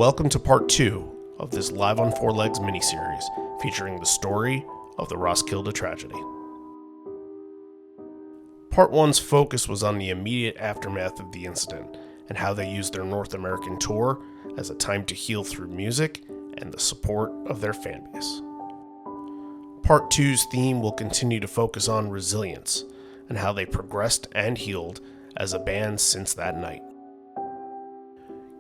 welcome to part 2 of this Live on Four Legs miniseries featuring the story of the Roskilde tragedy. Part 1's focus was on the immediate aftermath of the incident and how they used their North American tour as a time to heal through music and the support of their fan base. Part 2's theme will continue to focus on resilience and how they progressed and healed as a band since that night.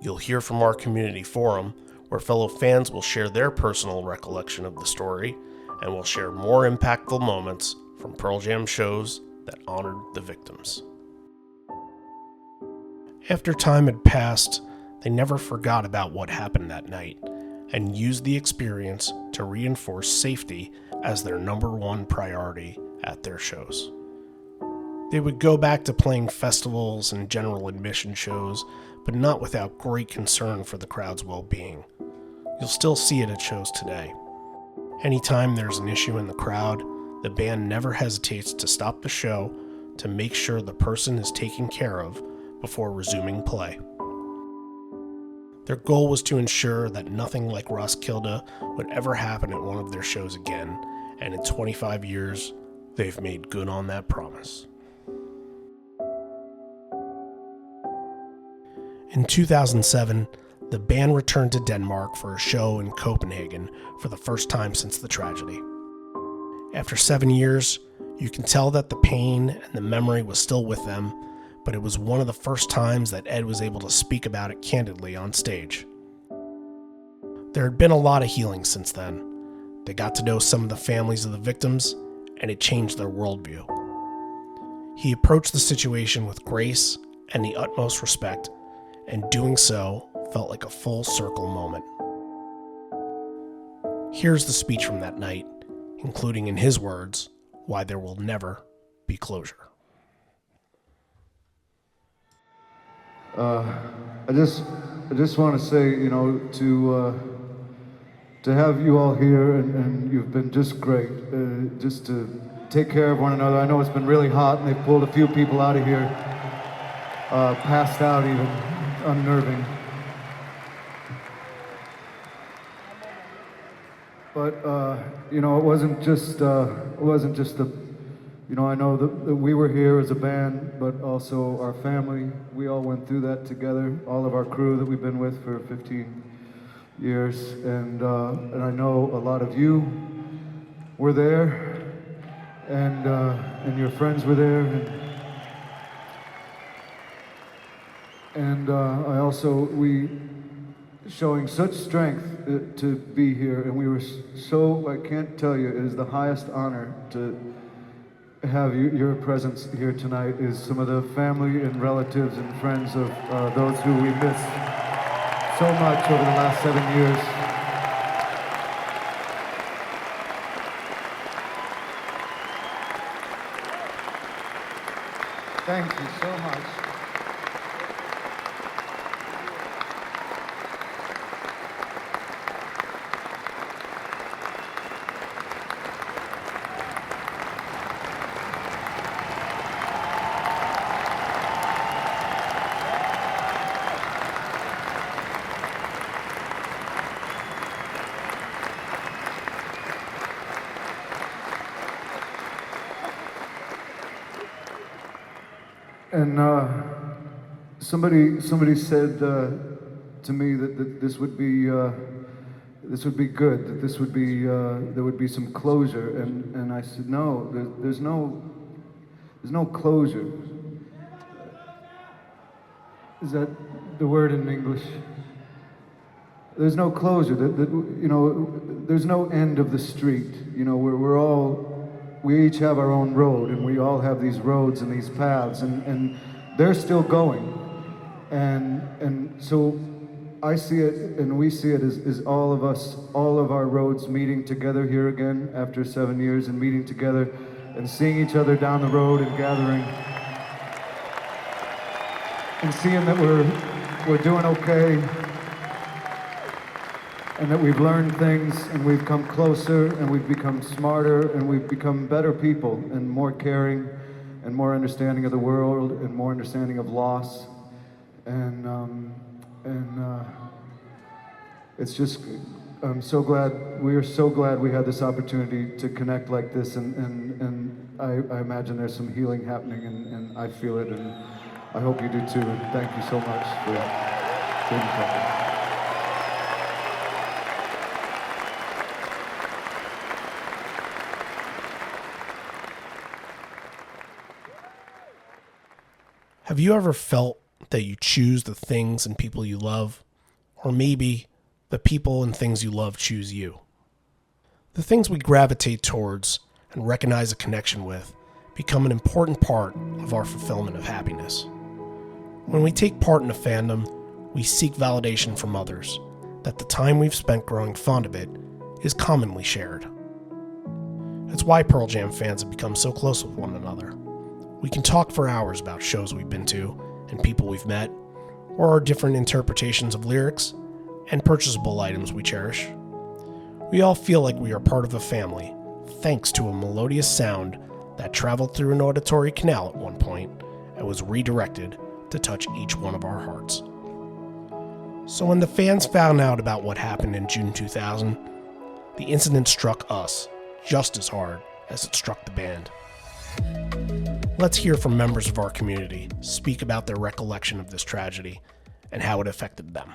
You'll hear from our community forum, where fellow fans will share their personal recollection of the story and will share more impactful moments from Pearl Jam shows that honored the victims. After time had passed, they never forgot about what happened that night and used the experience to reinforce safety as their number one priority at their shows. They would go back to playing festivals and general admission shows, but not without great concern for the crowd's well-being. You'll still see it at shows today. Anytime there's an issue in the crowd, the band never hesitates to stop the show to make sure the person is taken care of before resuming play. Their goal was to ensure that nothing like Roskilde would ever happen at one of their shows again, and in 25 years, they've made good on that promise. In 2007, the band returned to Denmark for a show in Copenhagen for the first time since the tragedy. After 7 years, you can tell that the pain and the memory was still with them, but it was one of the first times that Ed was able to speak about it candidly on stage. There had been a lot of healing since then. They got to know some of the families of the victims, and it changed their worldview. He approached the situation with grace and the utmost respect, and doing so felt like a full circle moment. Here's the speech from that night, including in his words, why there will never be closure. I just want to say, to have you all here, and you've been just great, just to take care of one another. I know it's been really hot, and they've pulled a few people out of here, passed out even, unnerving. But it wasn't just the. I know that we were here as a band, but also our family. We all went through that together. All of our crew that we've been with for 15 years, and I know a lot of you were there, and your friends were there, and we showing such strength to be here, and we were so, I can't tell you, it is the highest honor to have your presence here tonight. Is some of the family and relatives and friends of those who we missed so much over the last 7 years. Thank you so much. And somebody said to me that this would be good, that this would be there would be some closure, and I said no, there's no closure. Is that the word in English? There's no closure. There's no end of the street. We each have our own road, and we all have these roads and these paths, and they're still going. And so I see it, and we see it as all of us, all of our roads meeting together here again after 7 years, and meeting together and seeing each other down the road and gathering and seeing that we're doing okay, and that we've learned things, and we've come closer, and we've become smarter, and we've become better people, and more caring, and more understanding of the world, and more understanding of loss, and it's just, I'm so glad, we are so glad we had this opportunity to connect like this, and I imagine there's some healing happening, and I feel it, and I hope you do too. And thank you so much for being here. Have you ever felt that you choose the things and people you love? Or maybe the people and things you love choose you? The things we gravitate towards and recognize a connection with become an important part of our fulfillment of happiness. When we take part in a fandom, we seek validation from others that the time we've spent growing fond of it is commonly shared. It's why Pearl Jam fans have become so close with one another. We can talk for hours about shows we've been to and people we've met, or our different interpretations of lyrics and purchasable items we cherish. We all feel like we are part of a family, thanks to a melodious sound that traveled through an auditory canal at one point and was redirected to touch each one of our hearts. So when the fans found out about what happened in June 2000, the incident struck us just as hard as it struck the band. Let's hear from members of our community speak about their recollection of this tragedy and how it affected them.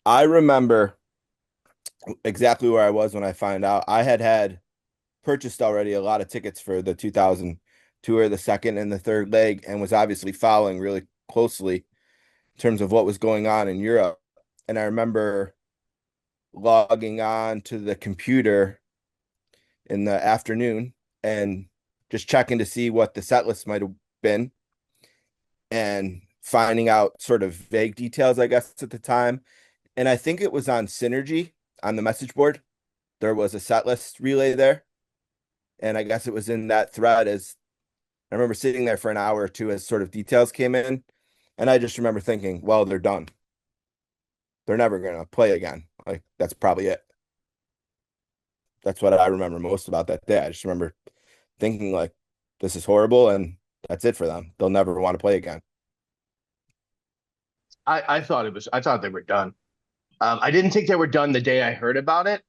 I remember exactly where I was when I found out. I had purchased already a lot of tickets for the 2000 tour, the second and the third leg, and was obviously following really closely in terms of what was going on in Europe. And I remember logging on to the computer in the afternoon and just checking to see what the set list might have been and finding out sort of vague details, I guess, at the time. And I think it was on Synergy on the message board. There was a set list relay there. And I guess it was in that thread as I remember sitting there for an hour or two as sort of details came in. And I just remember thinking, well, they're done. They're never going to play again. Like, that's probably it. That's what I remember most about that day. I just remember thinking, like, this is horrible and that's it for them. They'll never want to play again. I thought they were done. I didn't think they were done the day I heard about it,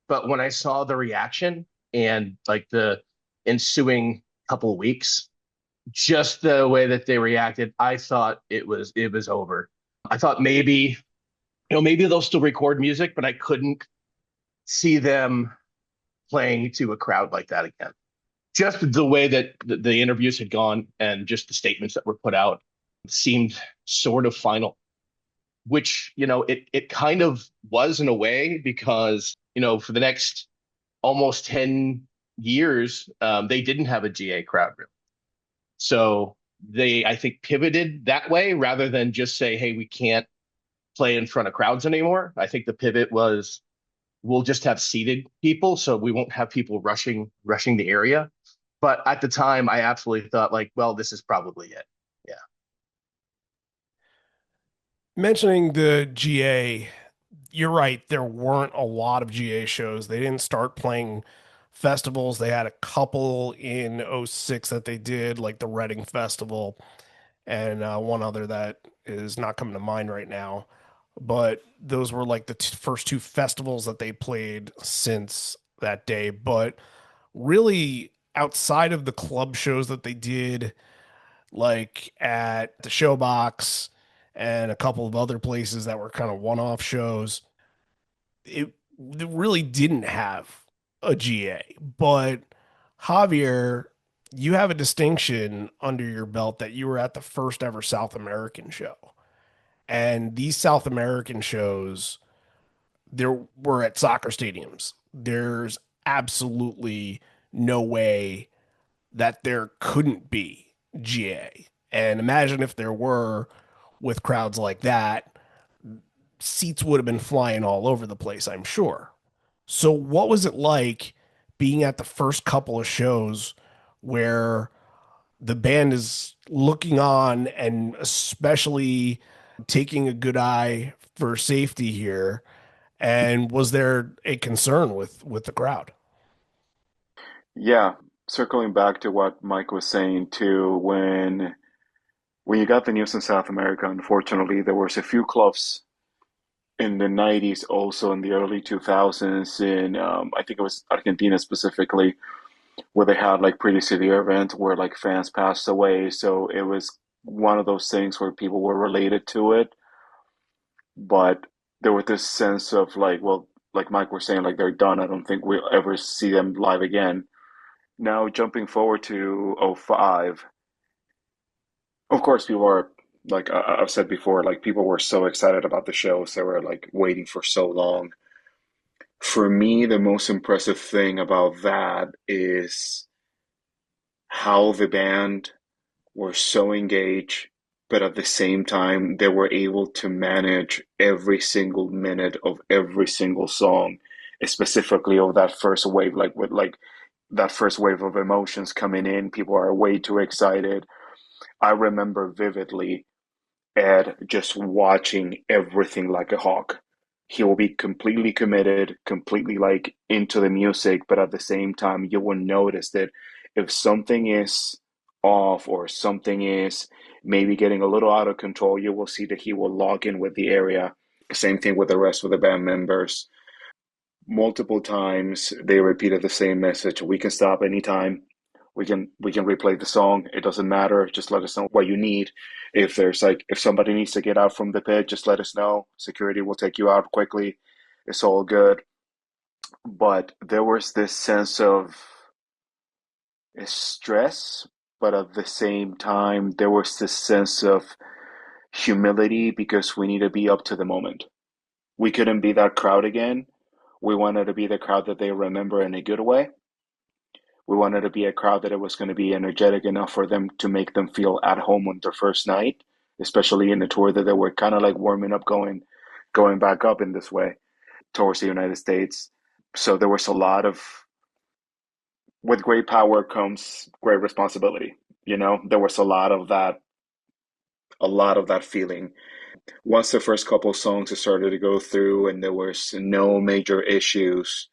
but when I saw the reaction and like the ensuing couple of weeks, just the way that they reacted, I thought it was over. I thought maybe they'll still record music, but I couldn't see them playing to a crowd like that again. Just the way that the interviews had gone and just the statements that were put out seemed sort of final, which it kind of was in a way because for the next almost 10 years they didn't have a GA crowd really. So they, I think, pivoted that way rather than just say, hey, we can't play in front of crowds anymore. I think the pivot was we'll just have seated people so we won't have people rushing the area. But at the time I absolutely thought like, well, this is probably it. Yeah. Mentioning the GA, you're right. There weren't a lot of GA shows. They didn't start playing festivals. They had a couple in '06 that they did, like the Reading Festival, and one other that is not coming to mind right now. But those were like the first two festivals that they played since that day. But really, outside of the club shows that they did, like at the Showbox and a couple of other places that were kind of one-off shows, it really didn't have a GA. But Javier, you have a distinction under your belt that you were at the first ever South American show. And these South American shows, there were at soccer stadiums. There's absolutely no way that there couldn't be GA. And imagine if there were, with crowds like that, seats would have been flying all over the place, I'm sure. So, what was it like being at the first couple of shows where the band is looking on and especially taking a good eye for safety here? And was there a concern with the crowd? Yeah, circling back to what Mike was saying too, when when you got the news in South America, unfortunately, there was a few clubs in the 90s, also in the early 2000s, in I think it was Argentina specifically, where they had like pretty severe events where like fans passed away. So it was one of those things where people were related to it, but there was this sense of like, well, like Mike was saying, like they're done. I don't think we'll ever see them live again. Now jumping forward to '05, of course, people are like I've said before, like people were so excited about the shows. They were like waiting for so long. For me, the most impressive thing about that is how the band were so engaged, but at the same time, they were able to manage every single minute of every single song, specifically of that first wave, like with like that first wave of emotions coming in. People are way too excited. I remember vividly Ed just watching everything like a hawk. He will be completely committed, completely like into the music, but at the same time, you will notice that if something is off or something is maybe getting a little out of control, you will see that he will log in with the area. Same thing with the rest of the band members. Multiple times they repeated the same message. We can stop anytime. We can replay the song. It doesn't matter. Just let us know what you need. If there's like if somebody needs to get out from the pit, just let us know. Security will take you out quickly. It's all good. But there was this sense of stress, but at the same time there was this sense of humility because we need to be up to the moment. We couldn't be that crowd again. We wanted to be the crowd that they remember in a good way. We wanted to be a crowd that it was going to be energetic enough for them to make them feel at home on their first night, especially in the tour that they were kind of like warming up, going back up in this way towards the United States. So there was a lot of with great power comes great responsibility. There was a lot of that feeling. Once the first couple songs started to go through and there was no major issues,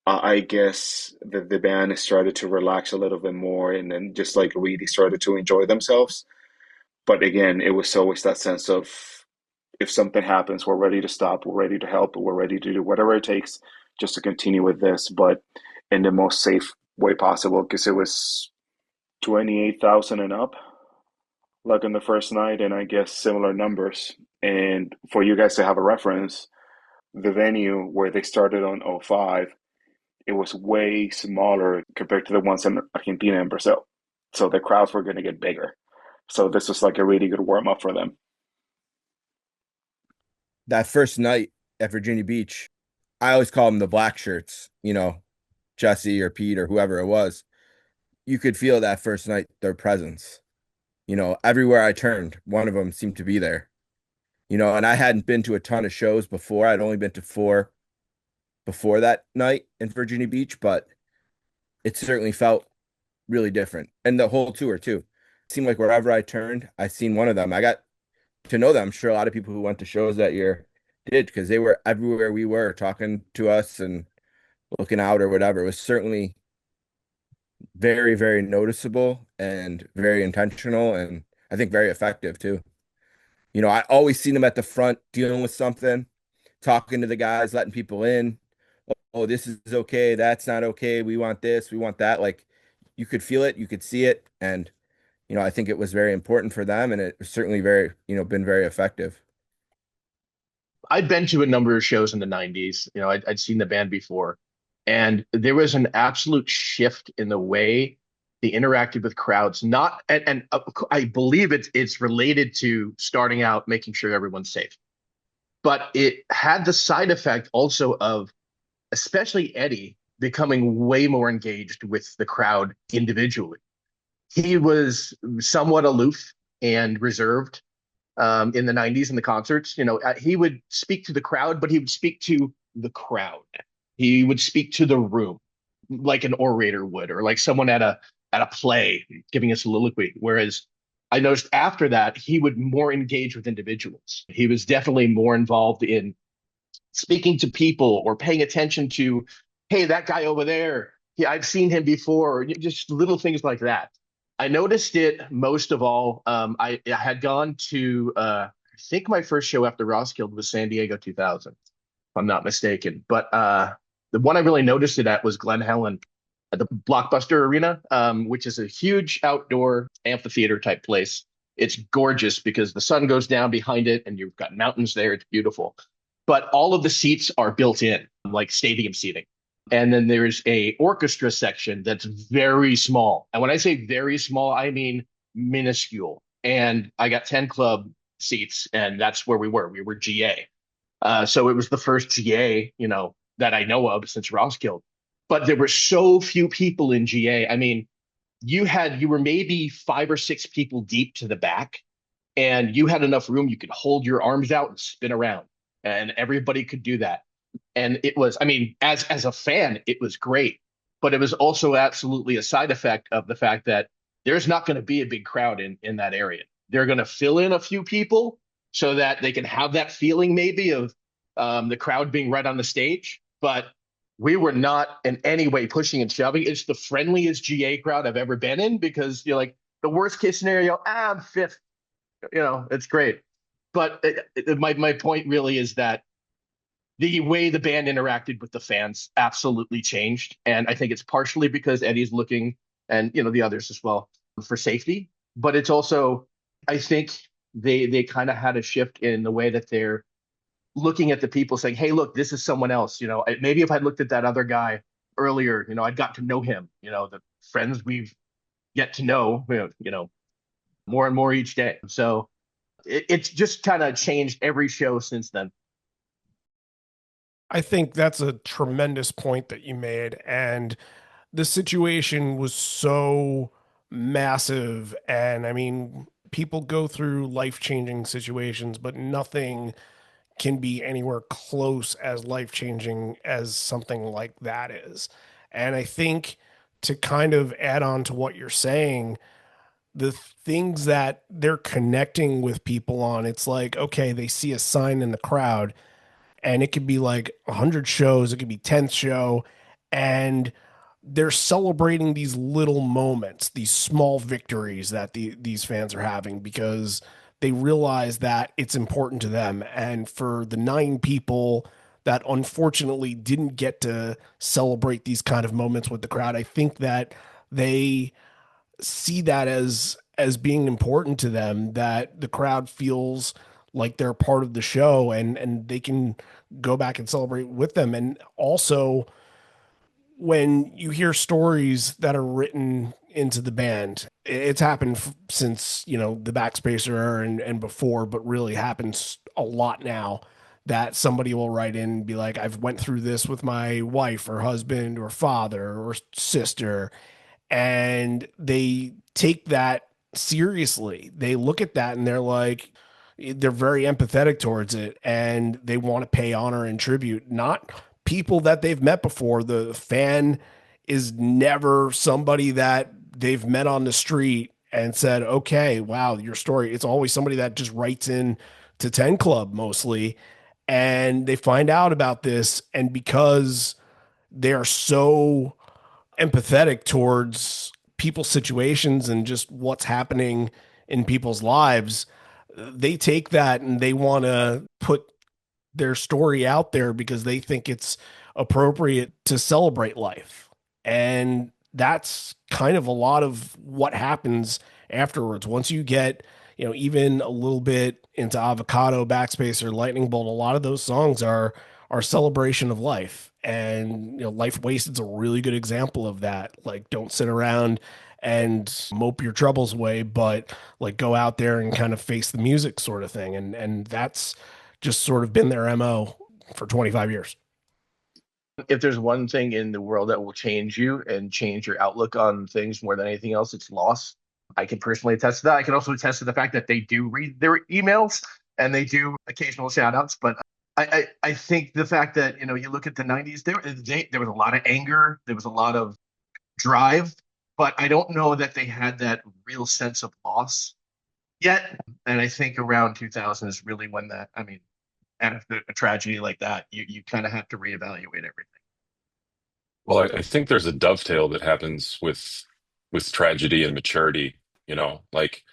I guess the band started to relax a little bit more and then just like really started to enjoy themselves. But again, it was always that sense of if something happens, we're ready to stop, we're ready to help, we're ready to do whatever it takes just to continue with this, but in the most safe way possible because it was 28,000 and up, like on the first night, and I guess similar numbers. And for you guys to have a reference, the venue where they started on '05, it was way smaller compared to the ones in Argentina and Brazil. So the crowds were going to get bigger. So this was like a really good warm up for them. That first night at Virginia Beach, I always call them the black shirts, Jesse or Pete or whoever it was. You could feel that first night, their presence. Everywhere I turned, one of them seemed to be there. And I hadn't been to a ton of shows before. I'd only been to four before that night in Virginia Beach, but it certainly felt really different. And the whole tour too. It seemed like wherever I turned, I seen one of them. I got to know them. I'm sure a lot of people who went to shows that year did because they were everywhere we were talking to us and looking out or whatever. It was certainly very, very noticeable and very intentional and I think very effective too. I always seen them at the front dealing with something, talking to the guys, letting people in. Oh, this is okay. That's not okay. We want this. We want that. Like you could feel it, you could see it. And, I think it was very important for them and it was certainly very, been very effective. I'd been to a number of shows in the 90s. I'd seen the band before, and there was an absolute shift in the way they interacted with crowds. Not, and I believe it's related to starting out making sure everyone's safe, but it had the side effect also of especially Eddie becoming way more engaged with the crowd individually. He was somewhat aloof and reserved in the 90s in the concerts. He would speak to the crowd, but he would speak to the crowd. He would speak to the room like an orator would, or like someone at a play giving a soliloquy. Whereas I noticed after that, he would more engage with individuals. He was definitely more involved in speaking to people or paying attention to, hey, that guy over there, I've seen him before, or just little things like that. I noticed it most of all. I had gone to I think my first show after Roskilde was San Diego 2000, if I'm not mistaken. But the one I really noticed it at was Glen Helen at the Blockbuster Arena, which is a huge outdoor amphitheater type place. It's gorgeous because the sun goes down behind it and you've got mountains there. It's beautiful. But all of the seats are built in, like stadium seating. And then there's a orchestra section that's very small. And when I say very small, I mean minuscule. And I got 10 club seats, and that's where we were. We were GA. So it was the first GA, that I know of since Roskilde. But there were so few people in GA. I mean, you were maybe 5 or 6 people deep to the back, and you had enough room you could hold your arms out and spin around, and everybody could do that. And it was, I mean, as a fan, it was great, but it was also absolutely a side effect of the fact that there's not going to be a big crowd in that area. They're going to fill in a few people so that they can have that feeling maybe of the crowd being right on the stage. But we were not in any way pushing and shoving. It's the friendliest GA crowd I've ever been in because you're like the worst case scenario, I'm fifth, it's great. But my point really is that the way the band interacted with the fans absolutely changed. And I think it's partially because Eddie's looking, and the others as well, for safety. But it's also, I think they kind of had a shift in the way that they're looking at the people saying, hey, look, this is someone else. Maybe if I'd looked at that other guy earlier, I'd got to know him, the friends we've get to know, more and more each day. So it's just kind of changed every show since then. I think that's a tremendous point that you made. And the situation was so massive. And I mean, people go through life changing situations, but nothing can be anywhere close as life changing as something like that is. And I think to kind of add on to what you're saying, the things that they're connecting with people on, it's like, okay, they see a sign in the crowd and it could be like 100 shows, it could be 10th show, and they're celebrating these little moments, these small victories that these fans are having because they realize that it's important to them. And for the 9 people that unfortunately didn't get to celebrate these kind of moments with the crowd, I think that they see that as being important to them, that the crowd feels like they're part of the show and they can go back and celebrate with them. And also when you hear stories that are written into the band, it's happened since, the Backspacer era and before, but really happens a lot now, that somebody will write in and be like, I've went through this with my wife or husband or father or sister, and they take that seriously. They look at that and they're like, they're very empathetic towards it and they want to pay honor and tribute, not people that they've met before. The fan is never somebody that they've met on the street and said, okay, wow, your story. It's always somebody that just writes in to 10 Club mostly, and they find out about this. And because they're so empathetic towards people's situations and just what's happening in people's lives, they take that and they want to put their story out there because they think it's appropriate to celebrate life. And that's kind of a lot of what happens afterwards. Once you get, even a little bit into Avocado, Backspace, or Lightning Bolt, a lot of those songs are celebration of life. And Life Wasted's a really good example of that. Like, don't sit around and mope your troubles away, but like go out there and kind of face the music sort of thing. And that's just sort of been their MO for 25 years. If there's one thing in the world that will change you and change your outlook on things more than anything else, it's loss. I can personally attest to that. I can also attest to the fact that they do read their emails and they do occasional shout outs. But I think the fact that, you look at the 90s, there was a lot of anger, there was a lot of drive, but I don't know that they had that real sense of loss yet. And I think around 2000 is really when that, I mean, after a tragedy like that, you kind of have to reevaluate everything. Well, I think there's a dovetail that happens with with tragedy and maturity, like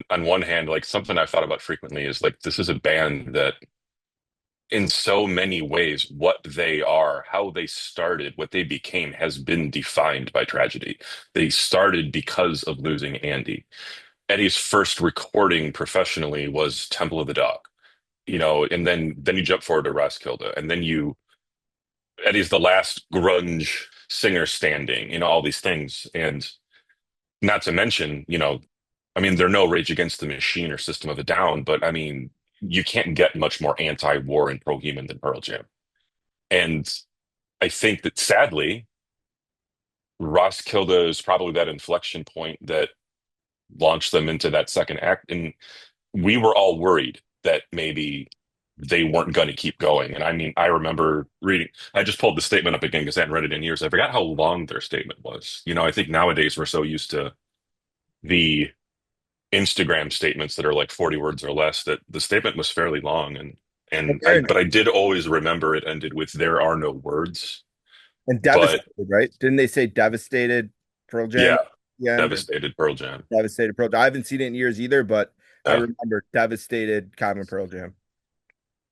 on one hand, like something I've thought about frequently is like this is a band that in so many ways what they are, how they started, what they became has been defined by tragedy. They started because of losing Andy. Eddie's first recording professionally was Temple of the Dog, and then you jump forward to Roskilde, and then Eddie's the last grunge singer standing, all these things. And not to mention, I mean, there are no Rage Against the Machine or System of a Down, but I mean, you can't get much more anti-war and pro-human than Pearl Jam. And I think that sadly, Roskilde is probably that inflection point that launched them into that second act. And we were all worried that maybe they weren't going to keep going. And I mean, I remember reading, I just pulled the statement up again because I hadn't read it in years. I forgot how long their statement was. I think nowadays we're so used to the Instagram statements that are like 40 words or less that the statement was fairly long. But I did always remember it ended with "there are no words." And But devastated, right? Didn't they say devastated Pearl Jam yeah, at the end? Or devastated Pearl Jam. devastated Pearl Jam. I haven't seen it in years either, but I Yeah. remember devastated Common Pearl Jam.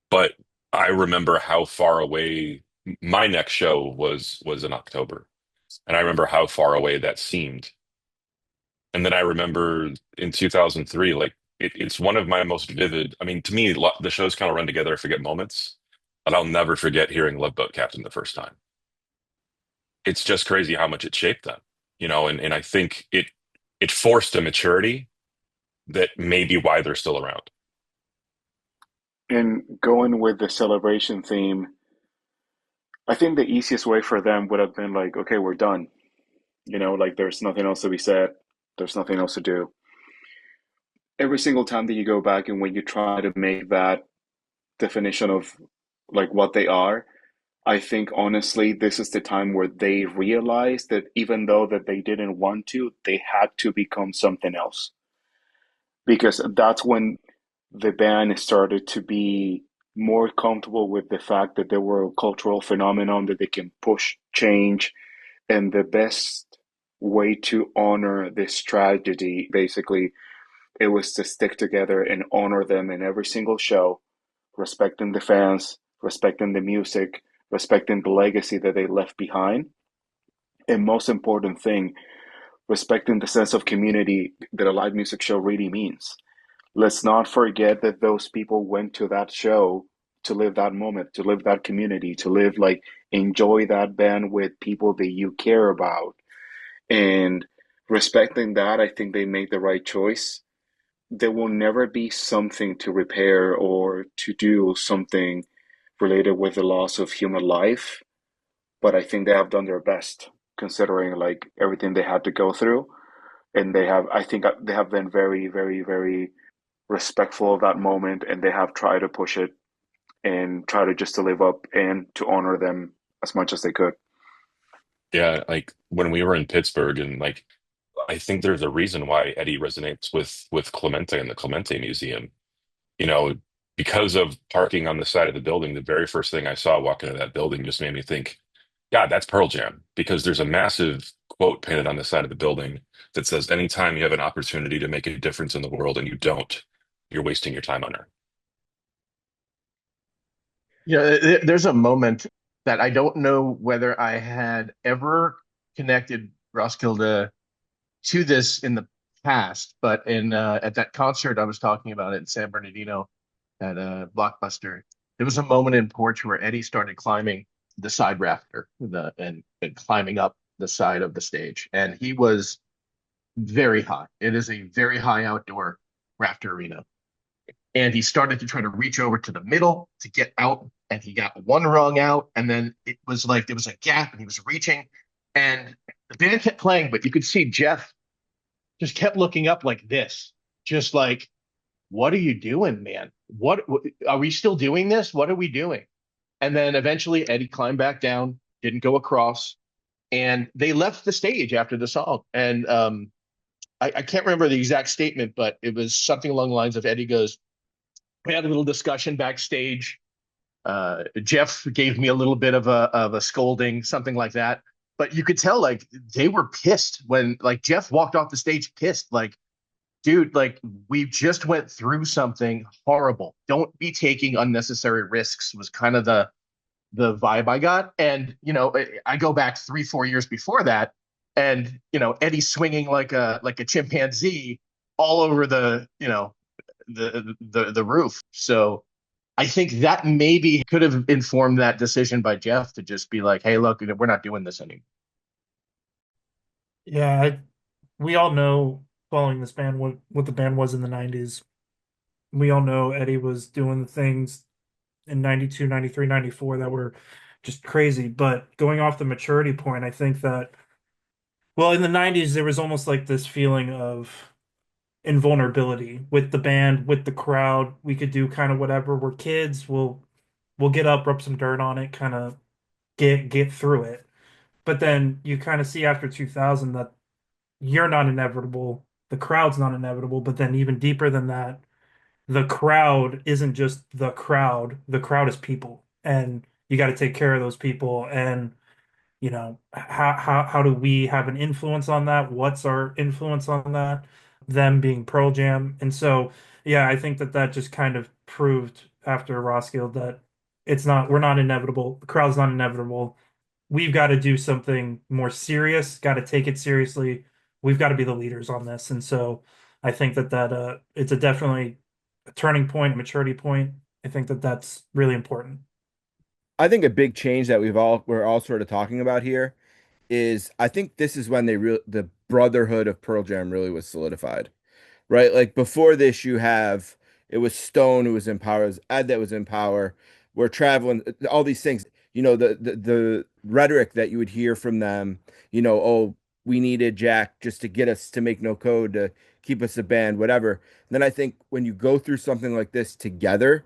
But I remember how far away my next show was in October. And I remember how far away that seemed. And then I remember in 2003, like it's one of my most vivid. I mean, to me, the shows kind of run together. I forget moments, but I'll never forget hearing Love Boat Captain the first time. It's just crazy how much it shaped them, and I think it forced a maturity that may be why they're still around. And going with the celebration theme, I think the easiest way for them would have been like, okay, we're done. Like there's nothing else to be said. There's nothing else to do. Every single time that you go back and when you try to make that definition of like what they are, I think honestly, this is the time where they realize that even though that they didn't want to, they had to become something else. Because that's when the band started to be more comfortable with the fact that there were a cultural phenomenon that they can push change, and the best way to honor this tragedy, basically, it was to stick together and honor them in every single show, respecting the fans, respecting the music, respecting the legacy that they left behind, and most important thing, respecting the sense of community that a live music show really means. Let's not forget that those people went to that show to live that moment, to live that community, to live like enjoy that band with people that you care about. And respecting that, I think they made the right choice. There will never be something to repair or to do something related with the loss of human life, but I think they have done their best considering like everything they had to go through. And I think they have been very, very, very respectful of that moment, and they have tried to push it and try to just to live up and to honor them as much as they could. Yeah, like when we were in Pittsburgh, and like I think there's a reason why Eddie resonates with Clemente and the Clemente Museum. You know, because of parking on the side of the building, the very first thing I saw walking into that building just made me think, God, that's Pearl Jam. Because there's a massive quote painted on the side of the building that says, anytime you have an opportunity to make a difference in the world and you don't, you're wasting your time on Earth. There's a moment that I don't know whether I had ever connected Roskilde to this in the past, but in at that concert I was talking about in San Bernardino at Blockbuster, there was a moment in Porch where Eddie started climbing the side rafter and climbing up the side of the stage, and he was very high. It is a very high outdoor rafter arena, and he started to try to reach over to the middle to get out, and he got one rung out, and then it was like there was a gap and he was reaching, and the band kept playing, but you could see Jeff just kept looking up like this, just like, what are you doing, man? What are we still doing this? What are we doing? And then eventually Eddie climbed back down, didn't go across, and they left the stage after the song. And I can't remember the exact statement, but it was something along the lines of Eddie goes, we had a little discussion backstage. Jeff gave me a little bit of a scolding, something like that. but you could tell like they were pissed when like Jeff walked off the stage pissed. Like, dude, like we just went through something horrible. Don't be taking unnecessary risks was kind of the vibe I got. And I go back 3-4 years before that, and Eddie swinging like a chimpanzee all over the roof. So I think that maybe could have informed that decision by Jeff to just be like, hey, look, we're not doing this anymore. Yeah, we all know following this band what the band was in the 90s. We all know Eddie was doing the things in 92, 93, 94 that were just crazy. But going off the maturity point, I think that, well, in the 90s, there was almost like this feeling of invulnerability with the band, with the crowd. We could do kind of whatever. We're kids. We'll get up, rub some dirt on it, kind of get through it. But then you kind of see after 2000 that you're not inevitable, the crowd's not inevitable, but then even deeper than that, the crowd isn't just the crowd is people, and you got to take care of those people. And how do we have an influence on that? What's our influence on that? Them being Pearl Jam. And so yeah, I think that just kind of proved after Roskilde that we're not inevitable, the crowd's not inevitable. We've got to do something more serious, got to take it seriously. We've got to be the leaders on this. And so I think that it's a definitely a turning point, a maturity point. I think that that's really important. I think a big change that we're all sort of talking about here is I think this is when the brotherhood of Pearl Jam really was solidified, right? Like before this, you have it was Stone who was in power, it was Ed that was in power. We're traveling, all these things. The rhetoric that you would hear from them. Oh, we needed Jack just to get us to make no code to keep us a band, whatever. And then I think when you go through something like this together,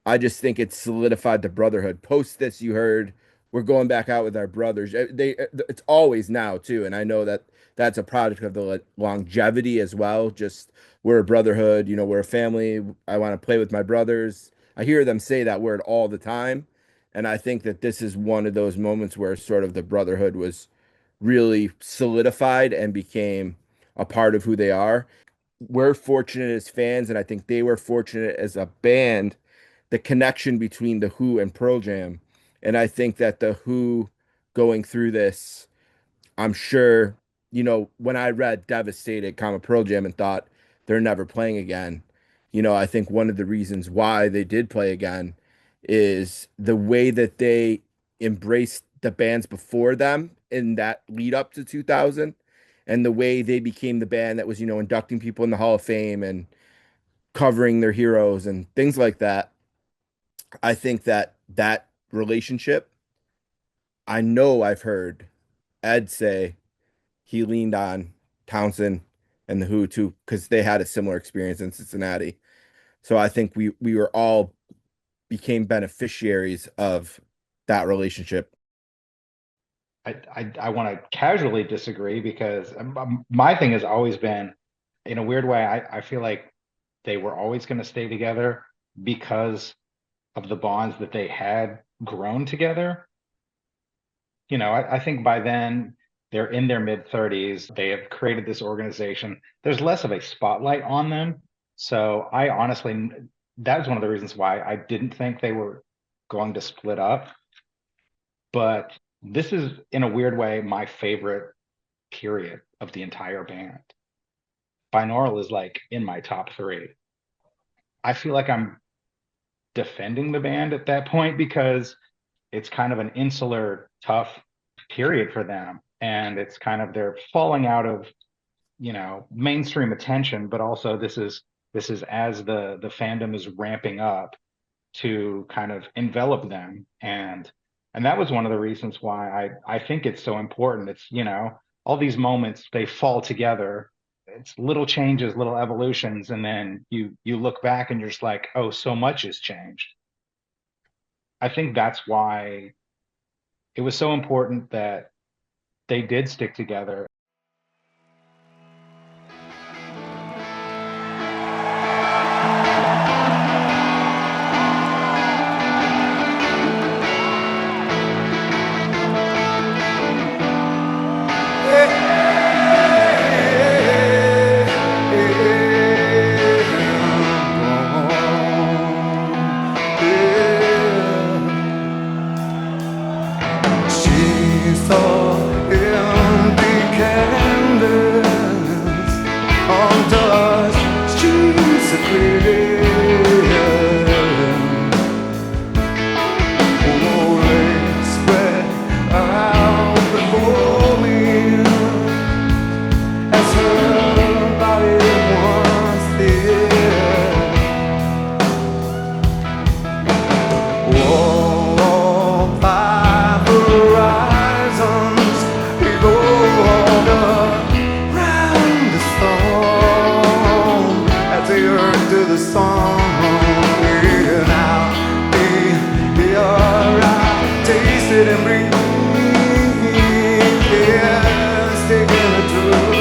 I just think it solidified the brotherhood. Post this, you heard we're going back out with our brothers. It's always now too, and I know that that's a product of the longevity as well. Just we're a brotherhood. We're a family. I want to play with my brothers. I hear them say that word all the time, and I think that this is one of those moments where sort of the brotherhood was really solidified and became a part of who they are. We're fortunate as fans, and I think they were fortunate as a band, the connection between the Who and Pearl Jam. And I think that the Who going through this, I'm sure, when I read Devastated, comma Pearl Jam, and thought they're never playing again, I think one of the reasons why they did play again is the way that they embraced the bands before them in that lead up to 2000, and the way they became the band that was, inducting people in the Hall of Fame and covering their heroes and things like that. I think that relationship, I know I've heard Ed say he leaned on Townsend and the Who too, because they had a similar experience in Cincinnati. So I think we were all became beneficiaries of that relationship. I want to casually disagree because my thing has always been, in a weird way, I feel like they were always going to stay together because of the bonds that they had grown together. I think by then they're in their mid 30s. They have created this organization. There's less of a spotlight on them. So I honestly, that was one of the reasons why I didn't think they were going to split up. But this is, in a weird way, my favorite period of the entire band. Binaural is like in my top 3. I feel like I'm defending the band at that point because it's kind of an insular, tough period for them. And it's kind of they're falling out of, mainstream attention, but also this is as the fandom is ramping up to kind of envelop them. And that was one of the reasons why I think it's so important. It's, all these moments, they fall together. It's little changes, little evolutions, and then you look back and you're just like, oh, so much has changed. I think that's why it was so important that they did stick together. untouched streets of clear. Oh, legs spread out before me as her body once did. All five horizons revolved around the storm as they earth to the song. Yeah, now they are right, tasted and breathed. Yes, taking a turn.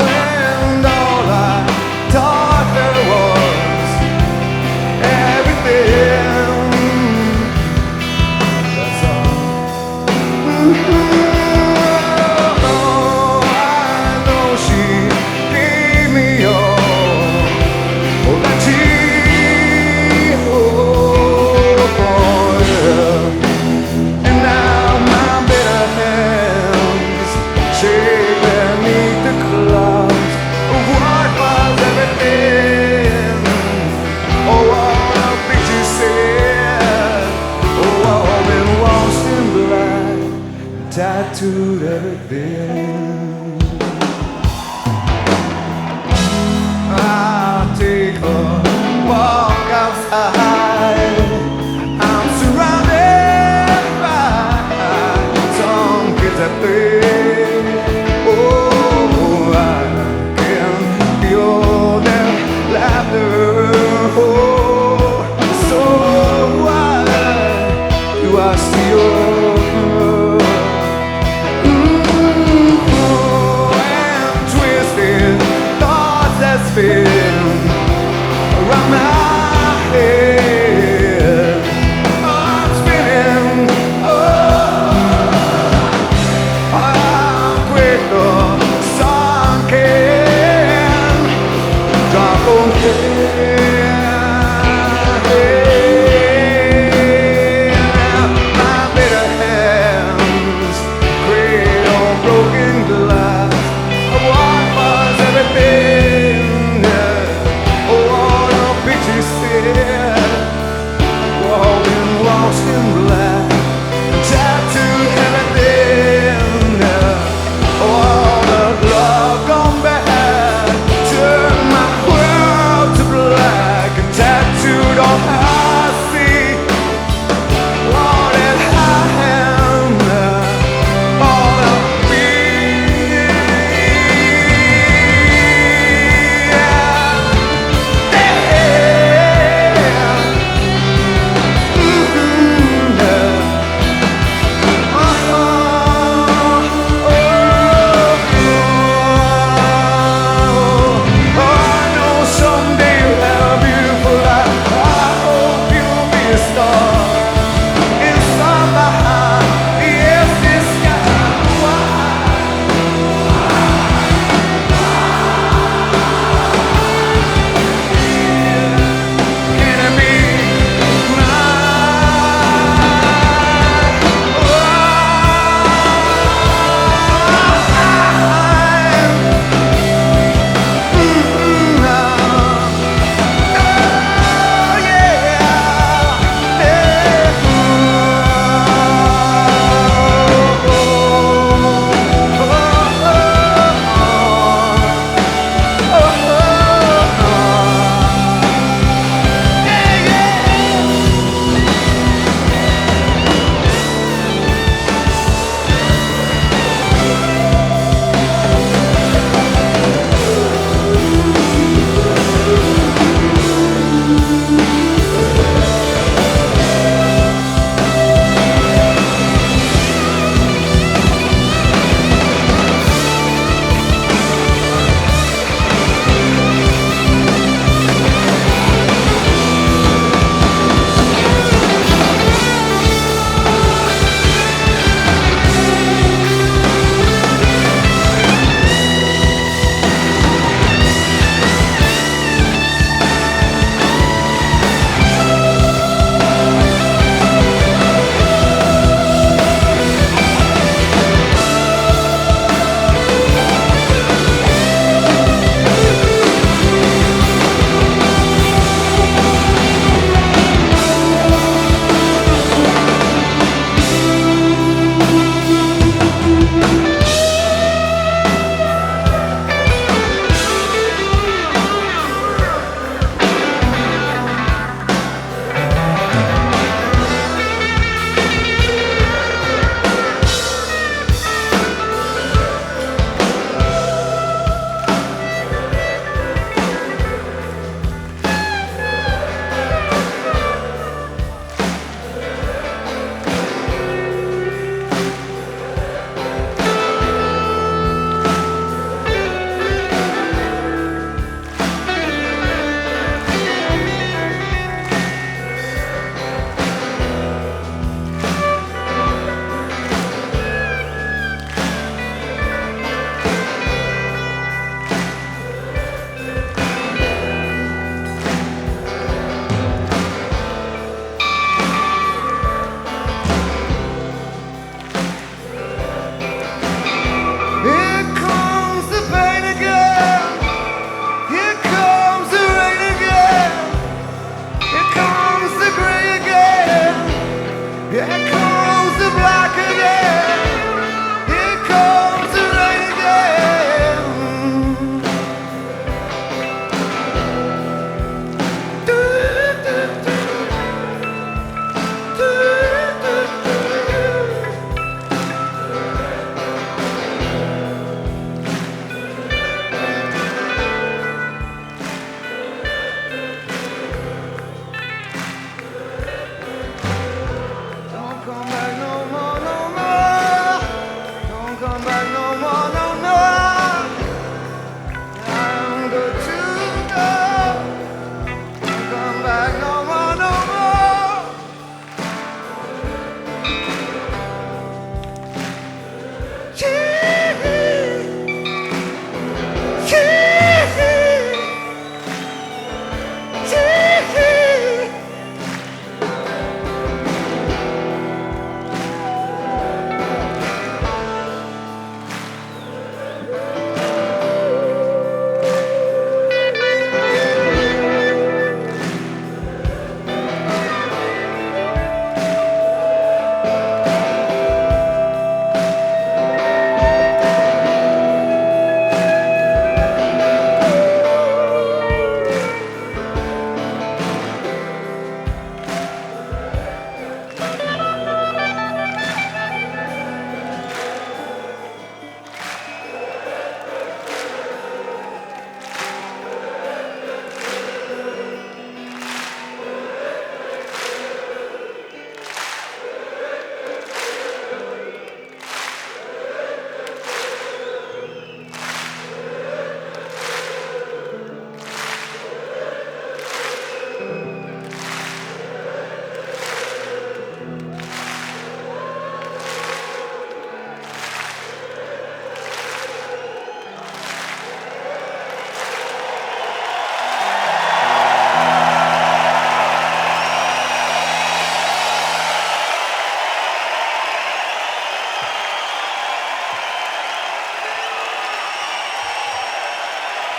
And all I thought there was everything. That's all. Oh, I know she gave me all that she oh, yeah. And now my bitter hands shake beneath the clouds of what was everything. Oh, all the pictures said, oh, all been washed in black, tattooed everything. I'll take a walk outside. I'm surrounded by some kids that play. Oh, I can feel their laughter. Oh, so why do I see your and twisted thoughts that spin around my head. I'm spinning. Oh,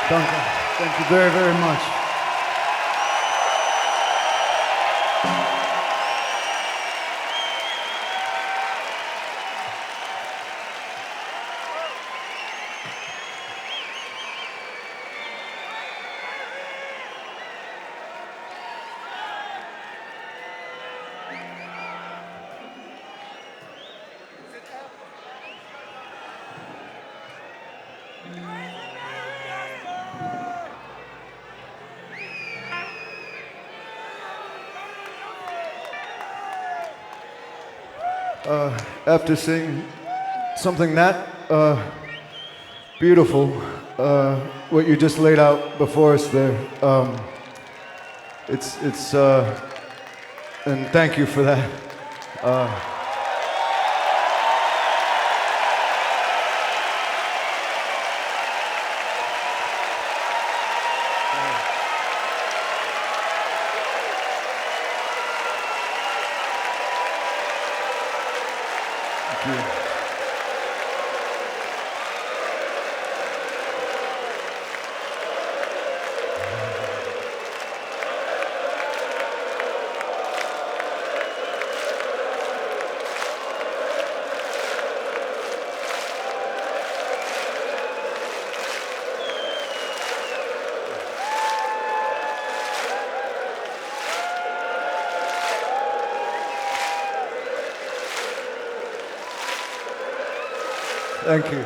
Thank you very, very much. After seeing something that beautiful, what you just laid out before us there, it's and thank you for that. Thank you.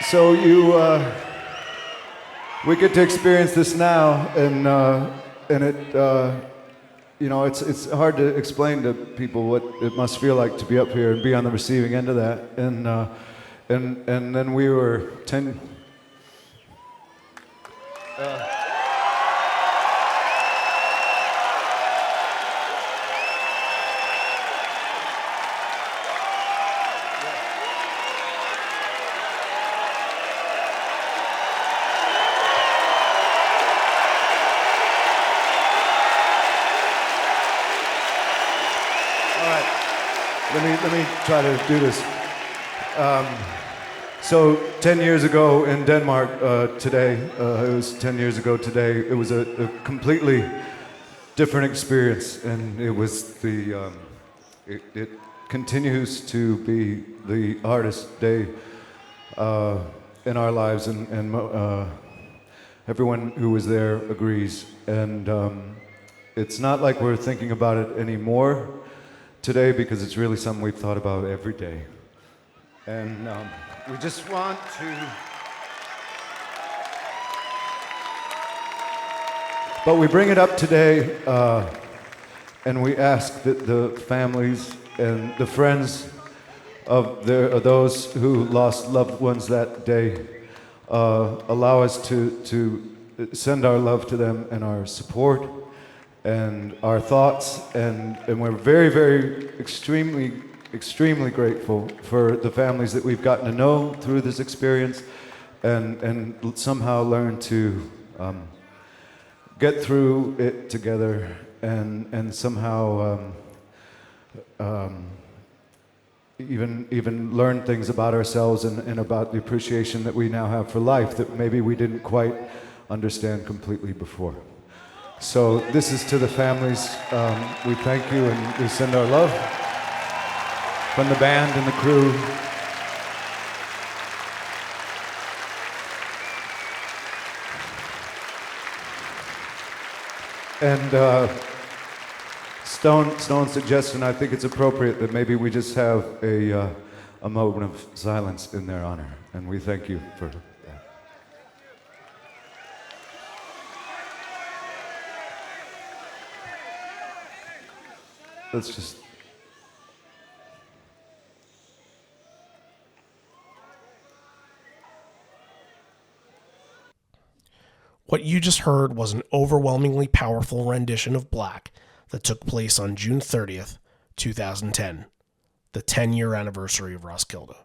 So we get to experience this now, and it. You know, it's hard to explain to people what it must feel like to be up here and be on the receiving end of that. And then we were 10. Let me try to do this. So 10 years ago in Denmark, today, it was 10 years ago today, it was a completely different experience, and it was it continues to be the hardest day in our lives, and everyone who was there agrees. And it's not like we're thinking about it anymore today, because it's really something we've thought about every day. And we just want to... But we bring it up today, and we ask that the families and the friends of those who lost loved ones that day allow us to send our love to them and our support and our thoughts, and we're very, very extremely grateful for the families that we've gotten to know through this experience, and somehow learn to get through it together, and somehow even learn things about ourselves and about the appreciation that we now have for life that maybe we didn't quite understand completely before. So this is to the families. We thank you, and we send our love from the band and the crew. And Stone's suggestion, I think it's appropriate that maybe we just have a moment of silence in their honor, and we thank you for that. Let's just... What you just heard was an overwhelmingly powerful rendition of Black that took place on June 30th, 2010, the 10-year anniversary of Roskilde.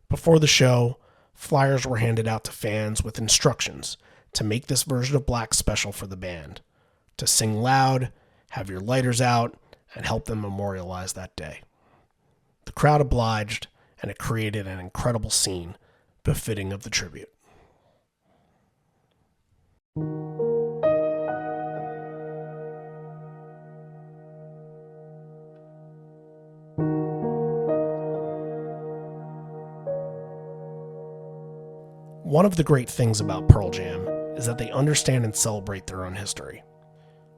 Before the show, flyers were handed out to fans with instructions to make this version of Black special for the band, to sing loud, have your lighters out, and help them memorialize that day. The crowd obliged, and it created an incredible scene befitting of the tribute. One of the great things about Pearl Jam is that they understand and celebrate their own history.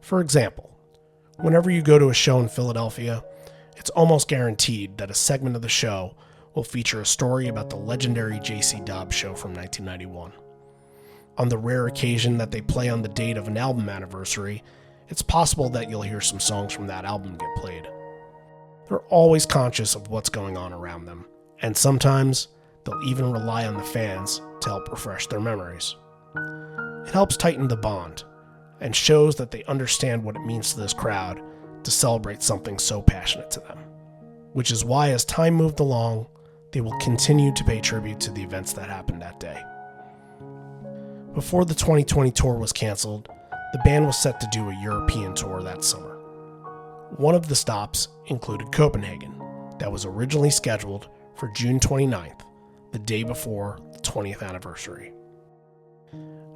For example, whenever you go to a show in Philadelphia, it's almost guaranteed that a segment of the show will feature a story about the legendary J.C. Dobbs show from 1991. On the rare occasion that they play on the date of an album anniversary, it's possible that you'll hear some songs from that album get played. They're always conscious of what's going on around them, and sometimes they'll even rely on the fans to help refresh their memories. It helps tighten the bond, and shows that they understand what it means to this crowd to celebrate something so passionate to them. Which is why, as time moved along, they will continue to pay tribute to the events that happened that day. Before the 2020 tour was canceled, the band was set to do a European tour that summer. One of the stops included Copenhagen, that was originally scheduled for June 29th, the day before the 20th anniversary.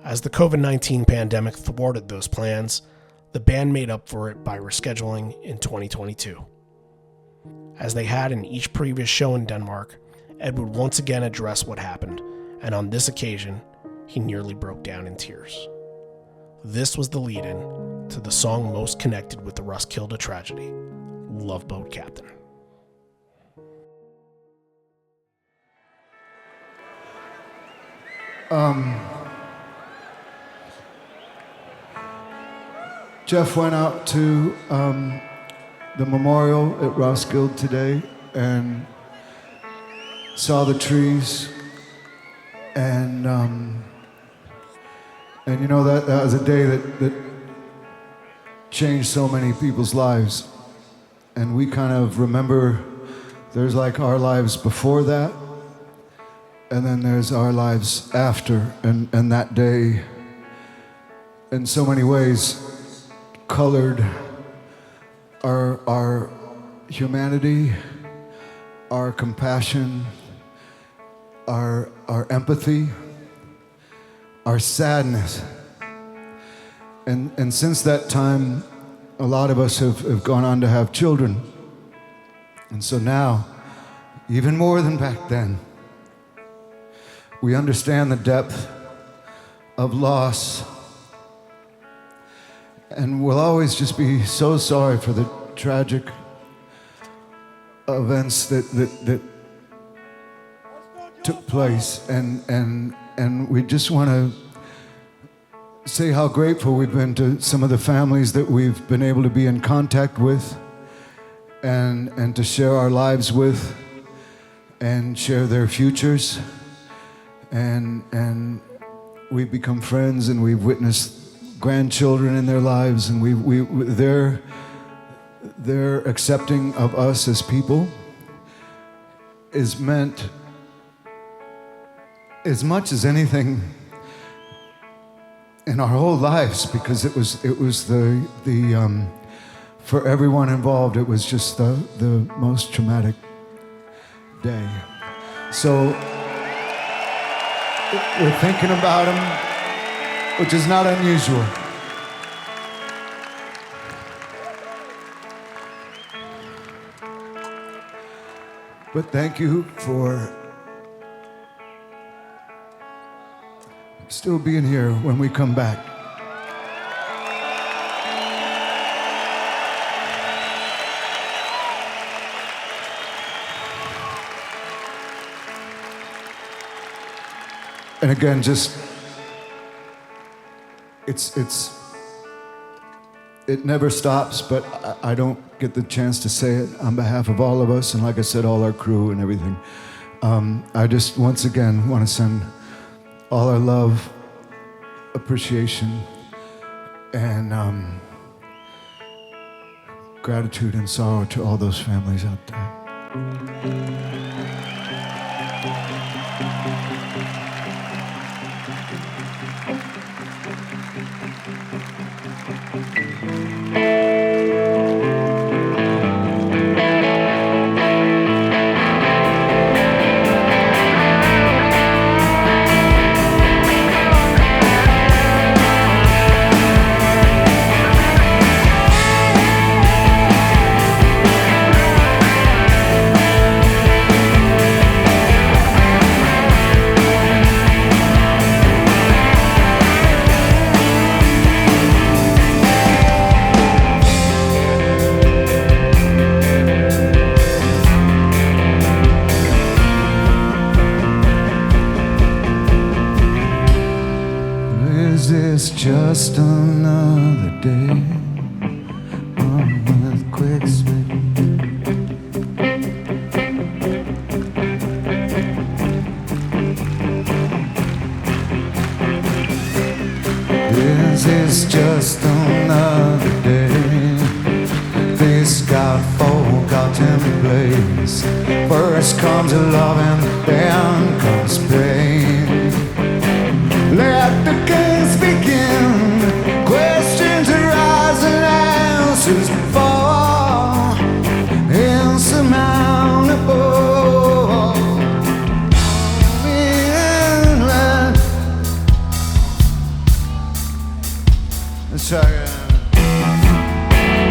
As the COVID-19 pandemic thwarted those plans, the band made up for it by rescheduling in 2022. As they had in each previous show in Denmark, Ed would once again address what happened, and on this occasion, he nearly broke down in tears. This was the lead-in to the song most connected with the Roskilde tragedy, Love Boat Captain. Jeff went out to the memorial at Roskilde today and saw the trees, and you know that was a day that changed so many people's lives, and we kind of remember there's like our lives before that, and then there's our lives after, and that day in so many ways colored our humanity, our compassion, our empathy, our sadness. And since that time, a lot of us have gone on to have children. And so now, even more than back then, we understand the depth of loss. And we'll always just be so sorry for the tragic events that took place. And we just want to say how grateful we've been to some of the families that we've been able to be in contact with and to share our lives with and share their futures. And we've become friends, and we've witnessed grandchildren in their lives, and their accepting of us as people is meant as much as anything in our whole lives, because it was the for everyone involved, it was just the most traumatic day. So we're thinking about him, which is not unusual. But thank you for still being here when we come back. And again, just it never stops, but I don't get the chance to say it on behalf of all of us, and like I said, all our crew and everything. I just once again want to send all our love, appreciation, and gratitude and sorrow to all those families out there. is just another day with quick speed. This is just another day. This got forgotten place. First comes love and then comes pain. Let the games begin. Questions arise and answers fall. Insurmountable. Let's try again.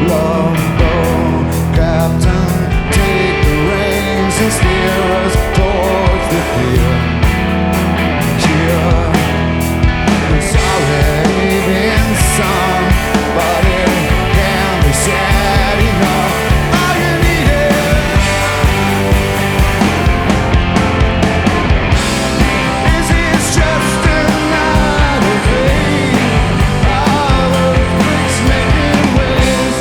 Longboat captain, take the reins and steer us towards the clear. It's already been sung, but it can't be said enough. All you need is just another day. All earthquakes making waves,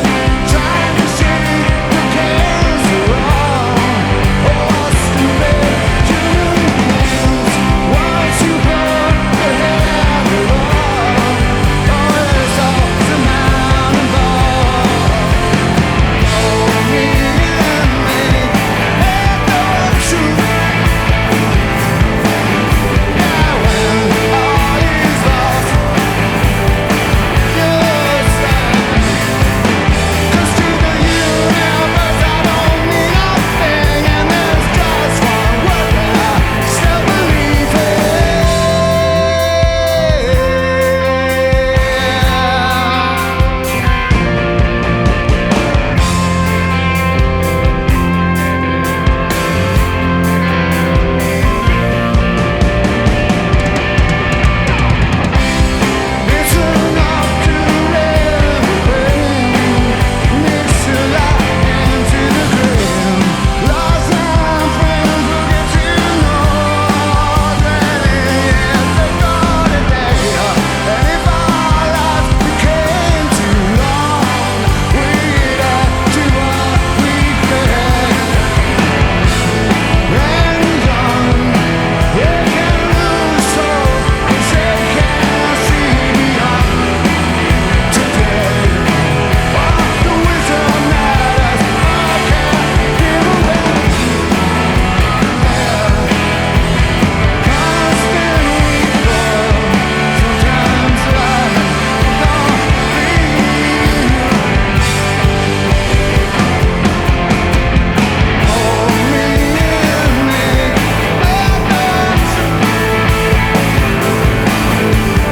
trying to shake the cancer off. Oh, stupid human beings, once you put the hand along, oh, there's always a mountain involved. Oh, me and me, and the truth. Yeah, when all is lost, you'll stand. 'Cause to the universe I don't mean nothing, and there's just one word that I still believe in. It's enough to live mix your life into the grave. Lost and friends will get to know that it's the golden day. And if our lives became too long, we'd add to what we could. And young, they can lose hope 'cause they can't see beyond today. What the wisdom matters, I can't give away. Constant rebirth, sometimes life don't hold me in me, let the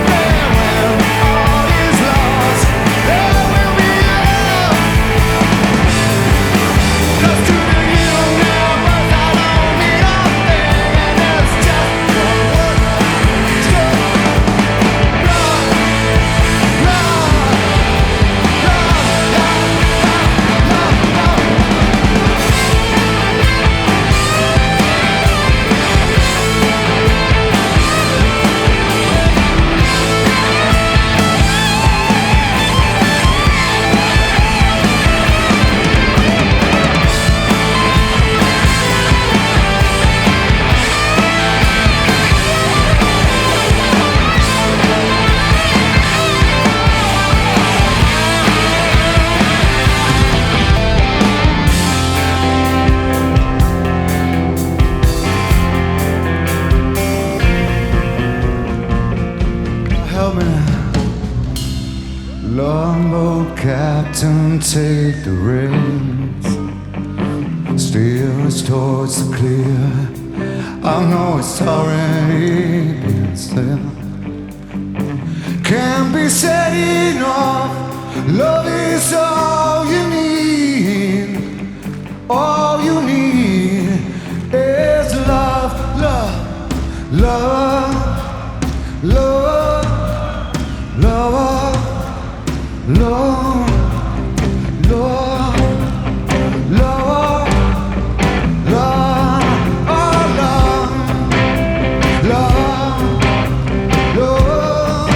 when all is lost, there will be love. 'Cause to the universe I don't mean nothing, and there's just one word. Love, love, help me. Longboat captain, take the reins, steer us towards the clear. I know it's already been said, can't be said enough. Love is all you need. All you need is love, love, love, love, love, love, love, love, love, oh, love, love, love.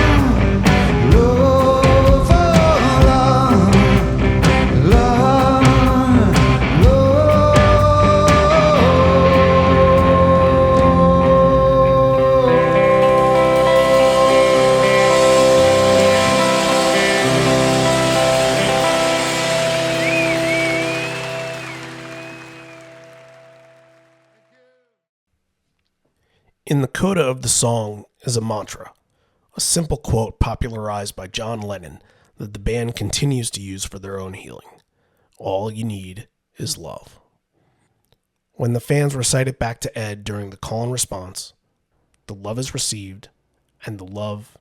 In the coda of the song is a mantra, a simple quote popularized by John Lennon that the band continues to use for their own healing. All you need is love. When the fans recite it back to Ed during the call and response, the love is received and the love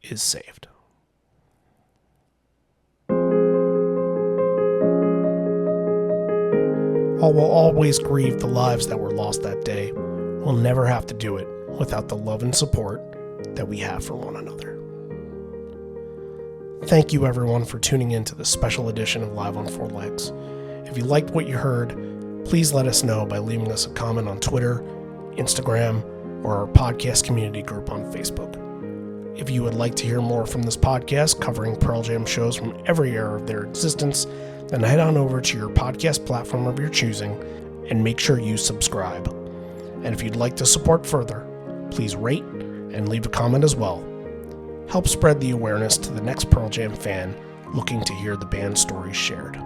is saved. While we'll always grieve the lives that were lost that day, we'll never have to do it without the love and support that we have for one another. Thank you everyone for tuning in to this special edition of Live on Four Legs. If you liked what you heard, please let us know by leaving us a comment on Twitter, Instagram, or our podcast community group on Facebook. If you would like to hear more from this podcast covering Pearl Jam shows from every era of their existence, then head on over to your podcast platform of your choosing and make sure you subscribe. And if you'd like to support further, please rate and leave a comment as well. Help spread the awareness to the next Pearl Jam fan looking to hear the band's stories shared.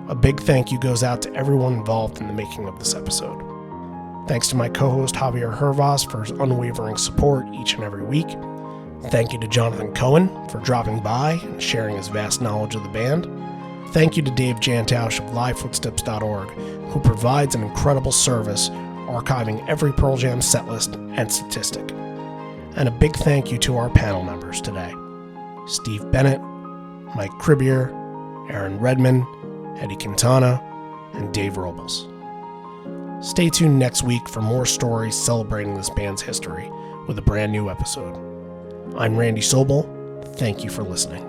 A big thank you goes out to everyone involved in the making of this episode. Thanks to my co-host Javier Hervas for his unwavering support each and every week. Thank you to Jonathan Cohen for dropping by and sharing his vast knowledge of the band. Thank you to Dave Jantausch of LiveFootsteps.org, who provides an incredible service archiving every Pearl Jam setlist and statistic. And a big thank you to our panel members today: Steve Bennett, Mike Kribbier, Aaron Redman, Eddie Quintana, and Dave Robles. Stay tuned next week for more stories celebrating this band's history with a brand new episode. I'm Randy Sobel. Thank you for listening.